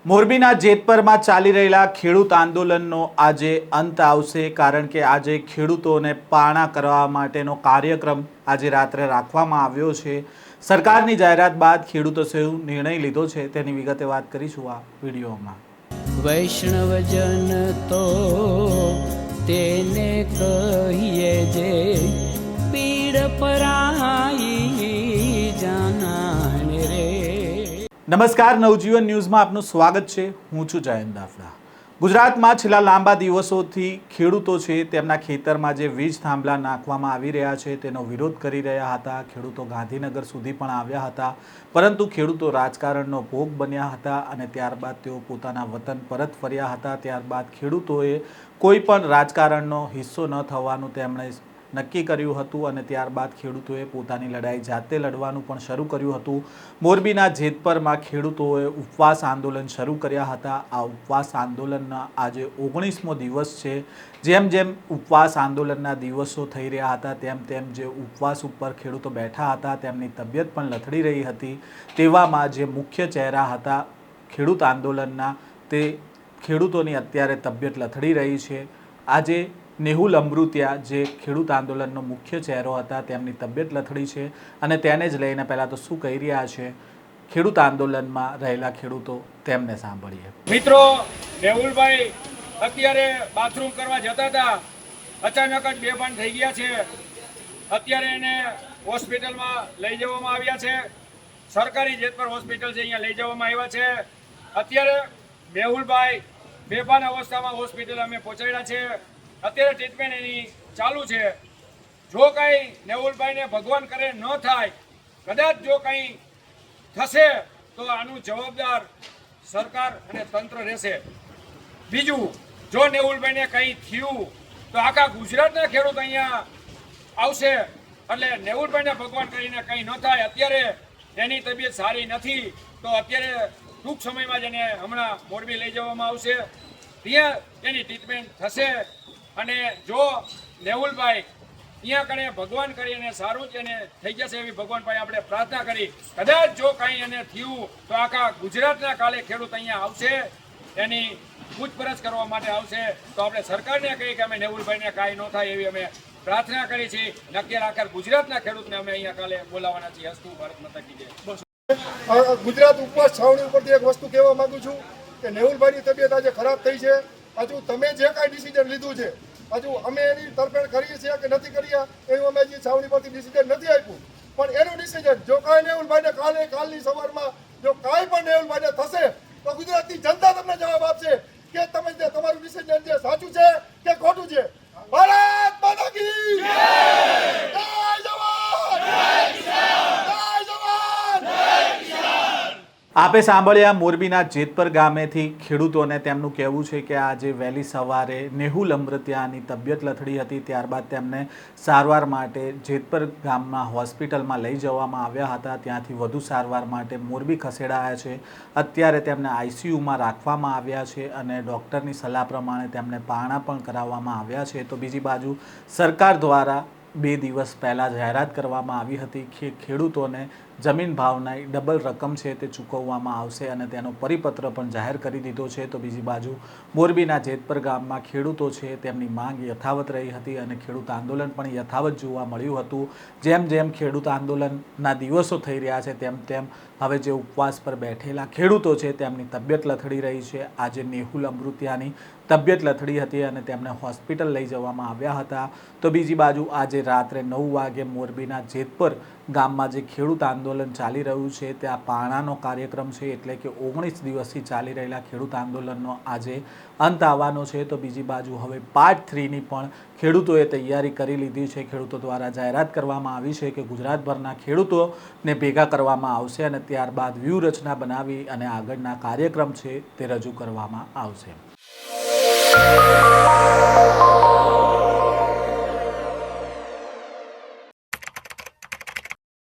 મોરબીના જેતપરમાં ચાલી રહેલા ખેડૂત આંદોલનનો આજે અંત આવશે, કારણ કે આજે ખેડૂતોને પાણા કરવા માટેનો કાર્યક્રમ આજે રાત્રે રાખવામાં આવ્યો છે। સરકારની જાહેરાત બાદ ખેડૂતો શું નિર્ણય લીધો છે તેની વિગતે વાત કરીશું આ વિડીયોમાં। વૈષ્ણવજન તો તેને કહીએ જે પીડ પરાઈ જાનાને રે। નમસ્કાર, નવજીવન ન્યૂઝમાં આપનું સ્વાગત છે। હું છું જયંત દાફડા। ગુજરાતમાં છેલ્લા લાંબા દિવસોથી ખેડૂતો છે તેમના ખેતરમાં જે વીજ થાંભલા નાખવામાં આવી રહ્યા છે તેનો વિરોધ કરી રહ્યા હતા। ખેડૂતો ગાંધીનગર સુધી પણ આવ્યા હતા, પરંતુ ખેડૂતો રાજકારણનો ભોગ બન્યા હતા અને ત્યારબાદ તેઓ પોતાના વતન પરત ફર્યા હતા। ત્યારબાદ ખેડૂતોએ કોઈ પણ રાજકારણનો હિસ્સો ન થવાનું તેમણે નક્કી કર્યું હતું અને ત્યારબાદ ખેડૂતોએ પોતાની લડાઈ જાતે લડવાનું પણ શરૂ કર્યું હતું। મોરબીના જેતપરમાં ખેડૂતોએ ઉપવાસ આંદોલન શરૂ કર્યા હતા। આ ઉપવાસ આંદોલનના આજે 19મો દિવસ છે। જેમ જેમ ઉપવાસ આંદોલનના દિવસો થઈ રહ્યા હતા તેમ તેમ જે ઉપવાસ ઉપર ખેડૂતો બેઠા હતા તેમની તબિયત પણ લથડી રહી હતી। તેવામાં જે મુખ્ય ચહેરા હતા ખેડૂત આંદોલનના, તે ખેડૂતોની અત્યારે તબિયત લથડી રહી છે। આજે નેહુલ અમૃતિયા જે ખેડૂત આંદોલનનો મુખ્ય ચહેરો હતા તેમની તબિયત લથડી છે અને તેને જ લઈને પહેલાં તો શું કહી રહ્યા છે ખેડૂત આંદોલનમાં રહેલા ખેડૂતો, તેમને સાંભળીએ। મિત્રો, નેહુલભાઈ અત્યારે બાથરૂમ કરવા જતા હતા, અચાનક જ બેભાન થઈ ગયા છે। અત્યારે એને હોસ્પિટલમાં લઈ જવામાં આવ્યા છે। સરકારી જેતપર હોસ્પિટલ છે, અહીંયા લઈ જવામાં આવ્યા છે। અત્યારે નેહુલભાઈ બેભાન અવસ્થામાં હોસ્પિટલ અમે પહોંચાડ્યા છે। અત્યારે ટ્રીટમેન્ટ એની ચાલુ છે। જો કંઈ નેહુલભાઈને ભગવાન કરે ન થાય, કદાચ જો કંઈ થશે તો આનું જવાબદાર સરકાર અને તંત્ર રહેશે। બીજું, જો નેહુલભાઈને કંઈ થયું તો આખા ગુજરાતના ખેડૂત અહીંયા આવશે, એટલે નેહુલભાઈને ભગવાન કરીને કંઈ ન થાય। અત્યારે એની તબિયત સારી નથી, તો અત્યારે ટૂંક સમયમાં જ એને હમણાં મોરબી લઈ જવામાં આવશે, ત્યાં એની ટ્રીટમેન્ટ થશે। અને જો નેહુલભાઈ અહીંયા કણે ભગવાન કરીને સારું જ એને થઈ જશે એવી ભગવાન પાસે આપણે પ્રાર્થના કરી। કદાચ જો કંઈ એને થયું તો આખા ગુજરાતના કાલે ખેડૂત અહીંયા આવશે, એની પૂછપરછ કરવા માટે આવશે। તો આપણે સરકારને કહીએ કે અમે નેહુલભાઈને કાંઈ ન થાય એવી અમે પ્રાર્થના કરી છે। નક્કી આખર ગુજરાતના ખેડૂતને અમે અહીંયા કાલે બોલાવવાના છીએ। હસ્તુ ભારત માતા કી જય। ગુજરાત ઉપવાસ છાવણી ઉપરથી એક વસ્તુ કહેવા માંગુ છું કે નેહુલભાઈની તબિયત આજે ખરાબ થઈ છે। હજુ તમે જે કાંઈ ડિસિઝન લીધું છે, હજુ અમે એની તરફેણ કરીએ છીએ કે નથી કરીએ એવું અમે હજી છાવણી પરથી ડિસિઝન નથી આપ્યું, પણ એનું ડિસિઝન જો કાંઈ નેહુલભાઈને કાલની સવારમાં જો કાંઈ પણ નેહુલભાઈને થશે તો ગુજરાતની જનતા તમને જવાબ આપશે કે તમે જે તમારું ડિસિઝન જે સાચું છે કે ખોટું છે। ભારત માતા કી જય! જય જવાન! જય કિસાન! જય જવાન! જય કિસાન! આપે સાંભળ્યા મોરબીના જેતપર ગામેથી ખેડૂતોને તેમનું કહેવું છે કે આજે વહેલી સવારે નેહુલ અમૃતિયાની તબિયત લથડી હતી, ત્યારબાદ તેમને સારવાર માટે જેતપર ગામમાં હોસ્પિટલમાં લઈ જવામાં આવ્યા હતા। ત્યાંથી વધુ સારવાર માટે મોરબી ખસેડાયા છે। અત્યારે તેમને આઈસીયુમાં રાખવામાં આવ્યા છે અને ડૉક્ટરની સલાહ પ્રમાણે તેમને પારણા પણ કરાવવામાં આવ્યા છે। તો બીજી બાજુ સરકાર દ્વારા 2 દિવસ પહેલાં જાહેરાત કરવામાં આવી હતી કે ખેડૂતોને જમીન ભાવની ડબલ રકમ છે તે ચૂકવવામાં આવશે અને તેનો પરિપત્ર પણ જાહેર કરી દીધો છે। તો બીજી બાજુ મોરબીના જેતપર ગામમાં ખેડૂતો છે તેમની માંગ યથાવત રહી હતી અને ખેડૂત આંદોલન પણ યથાવત જોવા મળ્યું હતું। જેમ જેમ ખેડૂત આંદોલનના દિવસો થઈ રહ્યા છે તેમ તેમ હવે જે ઉપવાસ પર બેઠેલા ખેડૂતો છે તેમની તબિયત લથડી રહી છે। આજે નેહુલ અમૃતિયાની તબિયત લથડી હતી અને તેમને હોસ્પિટલ લઈ જવામાં આવ્યા હતા। તો બીજી બાજુ આજે રાત્રે 9 વાગે મોરબીના જેતપર ગામમાં જે ખેડૂત આંદોલન ચાલી રહ્યું છે ત્યાં પારણાનો કાર્યક્રમ છે, એટલે કે 19 દિવસથી ચાલી રહેલા ખેડૂત આંદોલનનો આજે અંત આવવાનો છે। તો બીજી બાજુ હવે પાર્ટ 3ની પણ ખેડૂતોએ તૈયારી કરી લીધી છે। ખેડૂતો દ્વારા જાહેરાત કરવામાં આવી છે કે ગુજરાતભરના ખેડૂતોને ભેગા કરવામાં આવશે અને ત્યારબાદ વ્યૂહરચના બનાવી અને આગળના કાર્યક્રમ છે તે રજૂ કરવામાં આવશે।